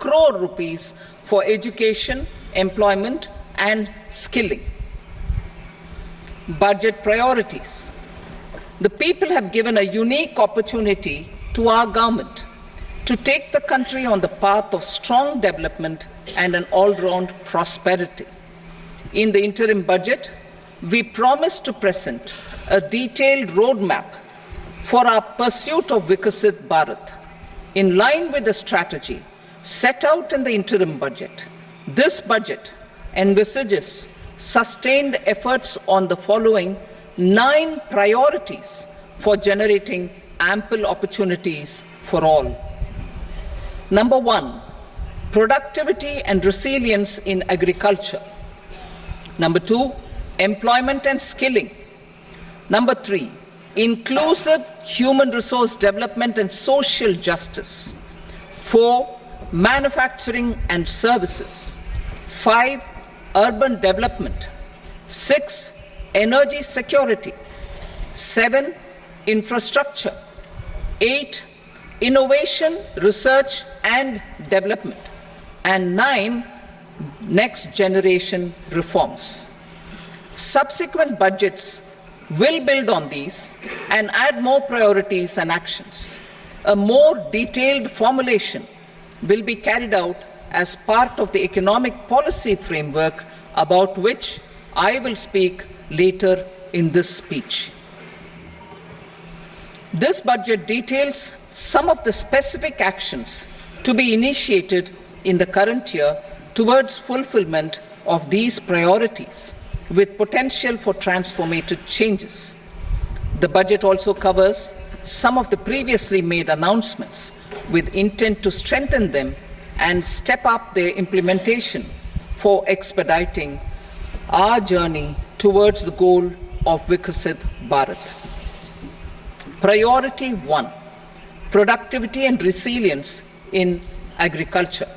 crore rupees for education, employment and skilling. Budget priorities. The people have given a unique opportunity to our government to take the country on the path of strong development and an all-round prosperity. In the interim budget, we promise to present a detailed roadmap for our pursuit of Vikasit Bharat. In line with the strategy set out in the interim budget, this budget envisages sustained efforts on the following 9 priorities for generating ample opportunities for all. Number 1, productivity and resilience in agriculture. Number 2, employment and skilling. Number 3, inclusive human resource development and social justice. 4, manufacturing and services. 5, urban development. 6, energy security. 7, infrastructure. 8, innovation, research and development. And 9, next generation reforms. Subsequent budgets will build on these and add more priorities and actions. A more detailed formulation will be carried out as part of the economic policy framework about which I will speak later in this speech. This budget details some of the specific actions to be initiated in the current year towards fulfillment of these priorities, with potential for transformative changes. The budget also covers some of the previously made announcements with intent to strengthen them and step up their implementation for expediting our journey towards the goal of Vikasit Bharat. Priority 1, productivity and resilience in agriculture.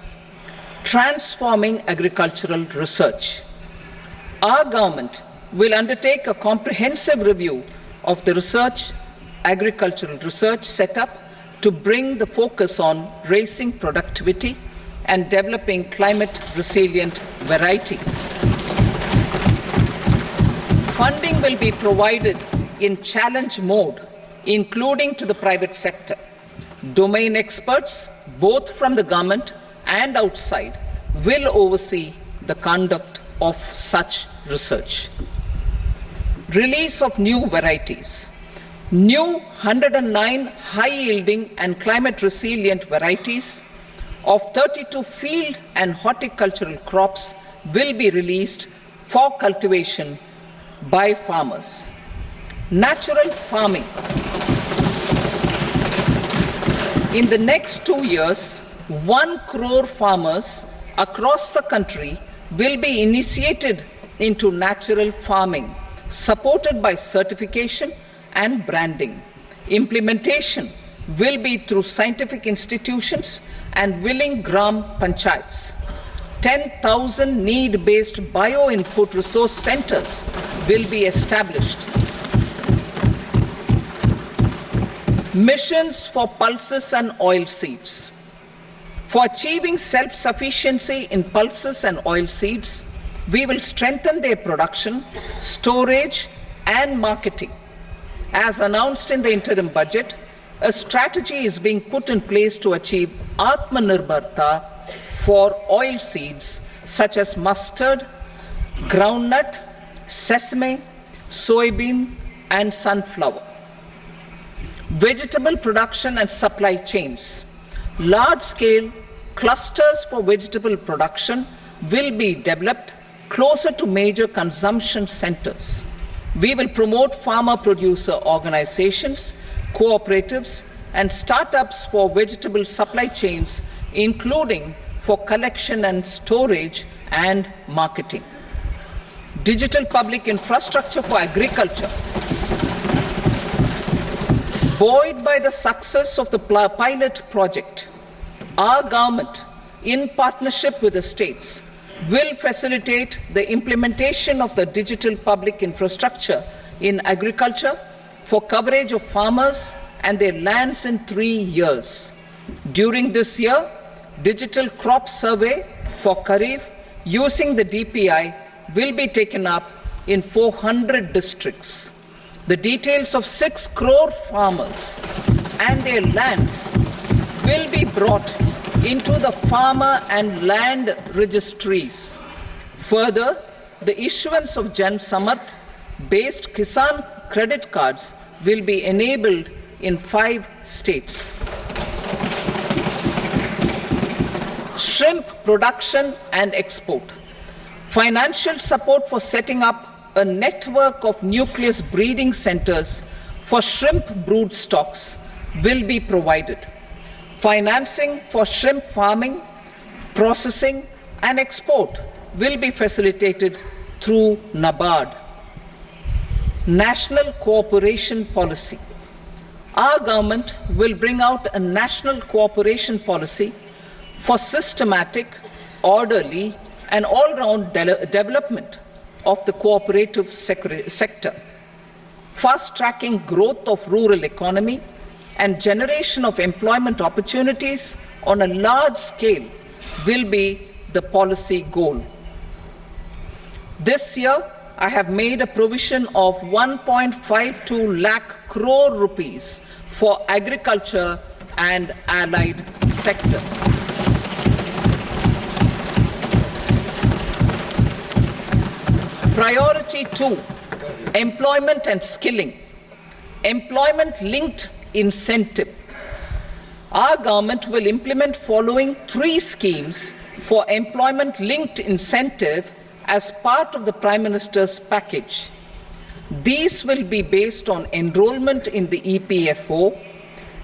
Transforming agricultural research. Our government will undertake a comprehensive review of the agricultural research setup to bring the focus on raising productivity and developing climate-resilient varieties. Funding will be provided in challenge mode, including to the private sector. Domain experts, both from the government and outside, will oversee the conduct of such research. Release of new varieties. New 109 high-yielding and climate-resilient varieties of 32 field and horticultural crops will be released for cultivation by farmers. Natural farming. In the next 2 years, 1 crore farmers across the country will be initiated into natural farming, supported by certification and branding. Implementation will be through scientific institutions and willing gram panchayats. 10,000 need-based bio-input resource centers will be established. Missions for pulses and oil seeds. For achieving self-sufficiency in pulses and oil seeds, we will strengthen their production, storage and marketing. As announced in the interim budget, a strategy is being put in place to achieve Atmanirbharta for oil seeds such as mustard, groundnut, sesame, soybean and sunflower. Vegetable production and supply chains. Large-scale clusters for vegetable production will be developed closer to major consumption centers. We will promote farmer-producer organizations, cooperatives, and startups for vegetable supply chains, including for collection and storage and marketing. Digital public infrastructure for agriculture. Buoyed by the success of the pilot project, our government, in partnership with the states, will facilitate the implementation of the digital public infrastructure in agriculture for coverage of farmers and their lands in 3 years. During this year, digital crop survey for Kharif using the DPI will be taken up in 400 districts. The details of 6 crore farmers and their lands will be brought into the farmer and land registries. Further, the issuance of Jan Samarth based Kisan credit cards will be enabled in 5 states. Shrimp production and export. Financial support for setting up a network of nucleus breeding centers for shrimp brood stocks will be provided. Financing for shrimp farming, processing, and export will be facilitated through NABARD. National cooperation policy. Our government will bring out a national cooperation policy for systematic, orderly, and all-round development of the cooperative sector, fast-tracking growth of rural economy and generation of employment opportunities on a large scale will be the policy goal. This year, I have made a provision of 1.52 lakh crore rupees for agriculture and allied sectors. Priority 2, employment and skilling. Employment-linked incentive. Our government will implement following 3 schemes for employment-linked incentive as part of the Prime Minister's package. These will be based on enrollment in the EPFO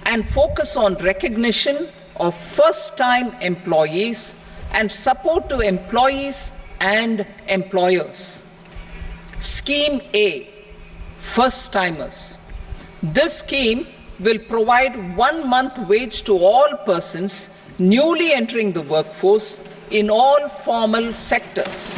and focus on recognition of first-time employees and support to employees and employers. Scheme A, first-timers. This scheme will provide 1 month wage to all persons newly entering the workforce in all formal sectors.